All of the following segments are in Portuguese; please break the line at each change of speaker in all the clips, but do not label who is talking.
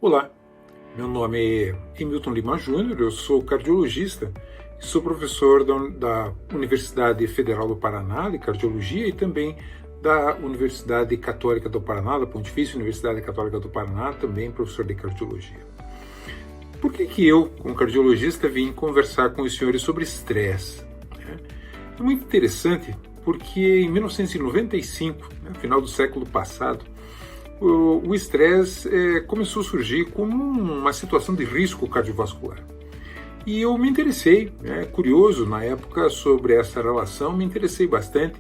Olá, meu nome é Emilton Lima Júnior, eu sou cardiologista, sou professor da Universidade Federal do Paraná de Cardiologia e também da Universidade Católica do Paraná, da Pontifícia Universidade Católica do Paraná, também professor de Cardiologia. Por que eu, como cardiologista, vim conversar com os senhores sobre estresse? É muito interessante porque em 1995, no final do século passado, o estresse começou a surgir como uma situação de risco cardiovascular. E eu me interessei, curioso na época sobre essa relação, me interessei bastante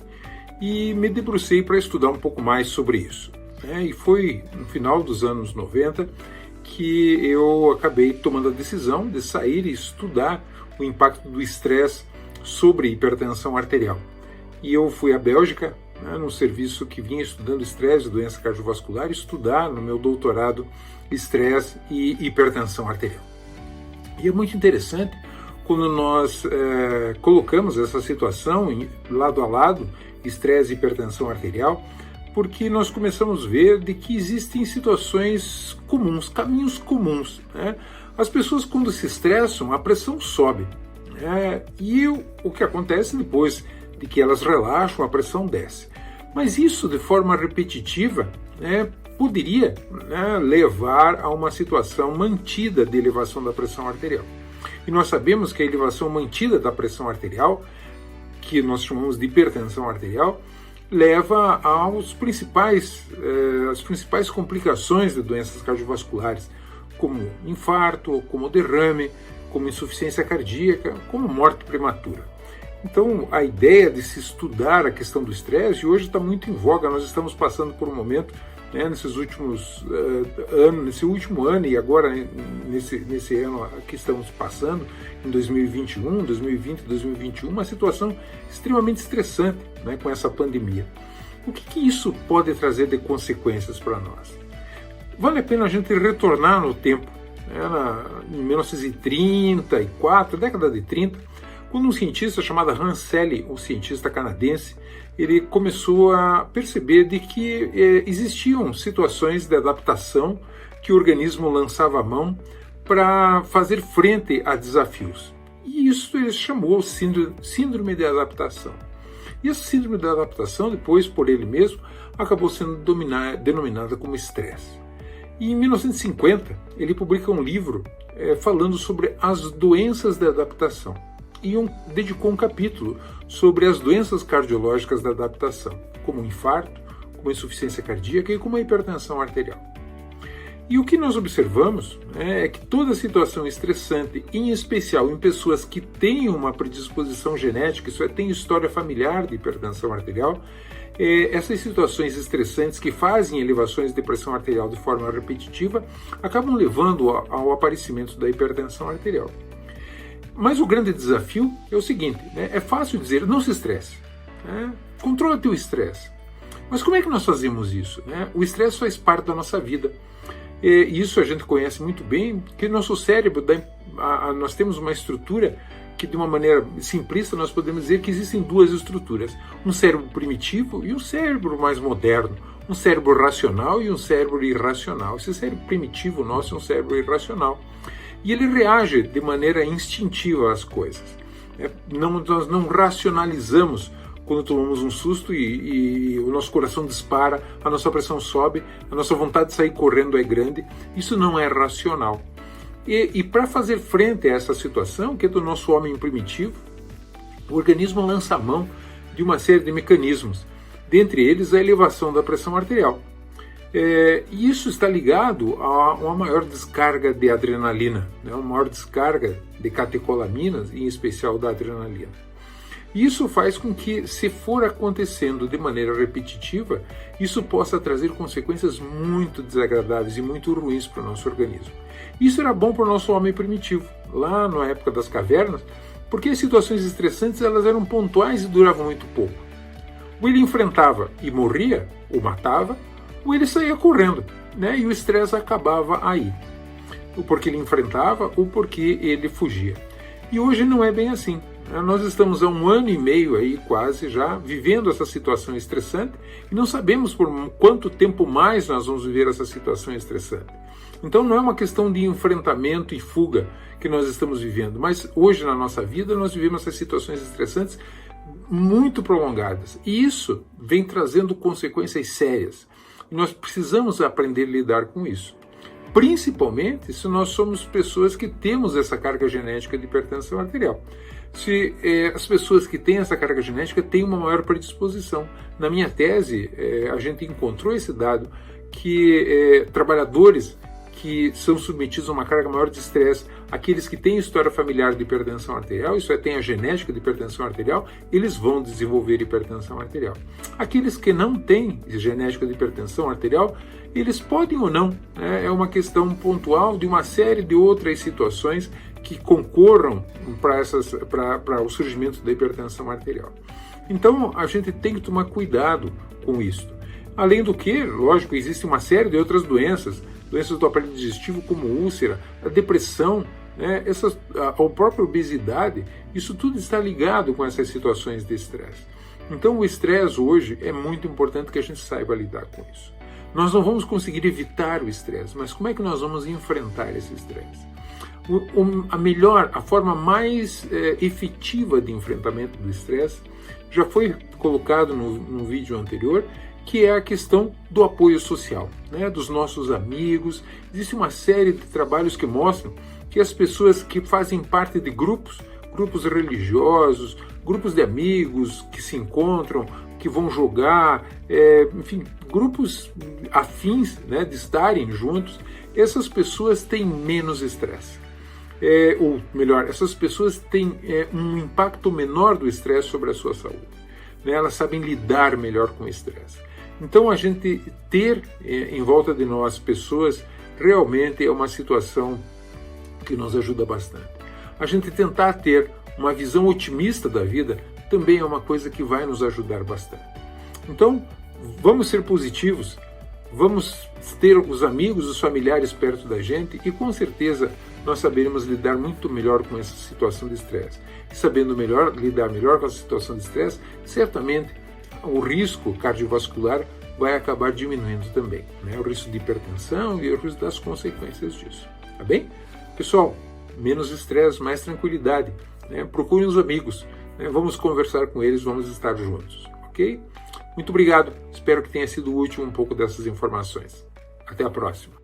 e me debrucei para estudar um pouco mais sobre isso. E foi no final dos anos 90 que eu acabei tomando a decisão de sair e estudar o impacto do estresse sobre hipertensão arterial. E eu fui à Bélgica, num serviço que vinha estudando estresse e doença cardiovascular, estudar no meu doutorado estresse e hipertensão arterial. E é muito interessante quando nós colocamos essa situação lado a lado, estresse e hipertensão arterial, porque nós começamos a ver de que existem situações comuns, caminhos comuns. As pessoas, quando se estressam, a pressão sobe. E o que acontece depois de que elas relaxam, a pressão desce. Mas isso, de forma repetitiva, poderia levar a uma situação mantida de elevação da pressão arterial. E nós sabemos que a elevação mantida da pressão arterial, que nós chamamos de hipertensão arterial, leva às principais complicações de doenças cardiovasculares, como infarto, como derrame, como insuficiência cardíaca, como morte prematura. Então, a ideia de se estudar a questão do estresse hoje está muito em voga. Nós estamos passando por um momento, nesses últimos anos, nesse último ano e agora nesse ano que estamos passando, em 2021, 2020, 2021, uma situação extremamente estressante, com essa pandemia. O que isso pode trazer de consequências para nós? Vale a pena a gente retornar no tempo, em 1934, década de 30, quando um cientista chamado Hans Selye, um cientista canadense, ele começou a perceber de que existiam situações de adaptação que o organismo lançava a mão para fazer frente a desafios. E isso ele chamou síndrome de adaptação. E essa síndrome de adaptação, depois por ele mesmo, acabou sendo denominada como estresse. E em 1950, ele publica um livro falando sobre as doenças de adaptação. E dedicou um capítulo sobre as doenças cardiológicas da adaptação, como o infarto, como a insuficiência cardíaca e como a hipertensão arterial. E o que nós observamos é que toda situação estressante, em especial em pessoas que têm uma predisposição genética, isso tem história familiar de hipertensão arterial, essas situações estressantes que fazem elevações de pressão arterial de forma repetitiva acabam levando ao aparecimento da hipertensão arterial. Mas o grande desafio é o seguinte, é fácil dizer, não se estresse, controla teu estresse. Mas como é que nós fazemos isso? O estresse faz parte da nossa vida. Isso a gente conhece muito bem, que nosso cérebro, nós temos uma estrutura que de uma maneira simplista nós podemos dizer que existem duas estruturas. Um cérebro primitivo e um cérebro mais moderno. Um cérebro racional e um cérebro irracional. Esse cérebro primitivo nosso é um cérebro irracional. E ele reage de maneira instintiva às coisas. Nós não racionalizamos quando tomamos um susto e o nosso coração dispara, a nossa pressão sobe, a nossa vontade de sair correndo é grande. Isso não é racional. E para fazer frente a essa situação, que é do nosso homem primitivo, o organismo lança a mão de uma série de mecanismos, dentre eles a elevação da pressão arterial. E isso está ligado a uma maior descarga de adrenalina, uma maior descarga de catecolaminas, em especial da adrenalina. Isso faz com que, se for acontecendo de maneira repetitiva, isso possa trazer consequências muito desagradáveis e muito ruins para o nosso organismo. Isso era bom para o nosso homem primitivo, lá na época das cavernas, porque as situações estressantes elas eram pontuais e duravam muito pouco. Ou ele enfrentava e morria, ou matava, ou ele saía correndo, e o estresse acabava aí. Ou porque ele enfrentava, ou porque ele fugia. E hoje não é bem assim. Nós estamos há 1 ano e meio aí, quase já, vivendo essa situação estressante e não sabemos por quanto tempo mais nós vamos viver essa situação estressante. Então não é uma questão de enfrentamento e fuga que nós estamos vivendo, mas hoje na nossa vida nós vivemos essas situações estressantes muito prolongadas, e isso vem trazendo consequências sérias. E nós precisamos aprender a lidar com isso, principalmente se nós somos pessoas que temos essa carga genética de hipertensão arterial. Se as pessoas que têm essa carga genética têm uma maior predisposição. Na minha tese, a gente encontrou esse dado que trabalhadores que são submetidos a uma carga maior de estresse, aqueles que têm história familiar de hipertensão arterial, isso é, têm a genética de hipertensão arterial, eles vão desenvolver hipertensão arterial. Aqueles que não têm genética de hipertensão arterial, eles podem ou não, né? É uma questão pontual de uma série de outras situações que concorram para o surgimento da hipertensão arterial. Então, a gente tem que tomar cuidado com isso. Além do que, lógico, existe uma série de outras doenças do aparelho digestivo, como úlcera, a depressão, né, a própria obesidade, isso tudo está ligado com essas situações de estresse. Então, o estresse hoje é muito importante que a gente saiba lidar com isso. Nós não vamos conseguir evitar o estresse, mas como é que nós vamos enfrentar esse estresse? A forma mais efetiva de enfrentamento do estresse já foi colocado no vídeo anterior, que é a questão do apoio social, né, dos nossos amigos. Existe uma série de trabalhos que mostram que as pessoas que fazem parte de grupos religiosos, grupos de amigos que se encontram, que vão jogar, enfim, grupos afins, né, de estarem juntos, essas pessoas têm menos estresse. Ou melhor, essas pessoas têm um impacto menor do estresse sobre a sua saúde, né? Elas sabem lidar melhor com o estresse. Então, a gente ter em volta de nós pessoas realmente é uma situação que nos ajuda bastante. A gente tentar ter uma visão otimista da vida também é uma coisa que vai nos ajudar bastante. Então, vamos ser positivos, vamos ter os amigos, os familiares perto da gente, e com certeza nós saberemos lidar muito melhor com essa situação de estresse. E sabendo lidar melhor com essa situação de estresse, certamente o risco cardiovascular vai acabar diminuindo também, né? O risco de hipertensão e o risco das consequências disso. Tá bem? Pessoal, menos estresse, mais tranquilidade, né? Procurem os amigos, né? Vamos conversar com eles, vamos estar juntos, ok? Muito obrigado, espero que tenha sido útil um pouco dessas informações. Até a próxima.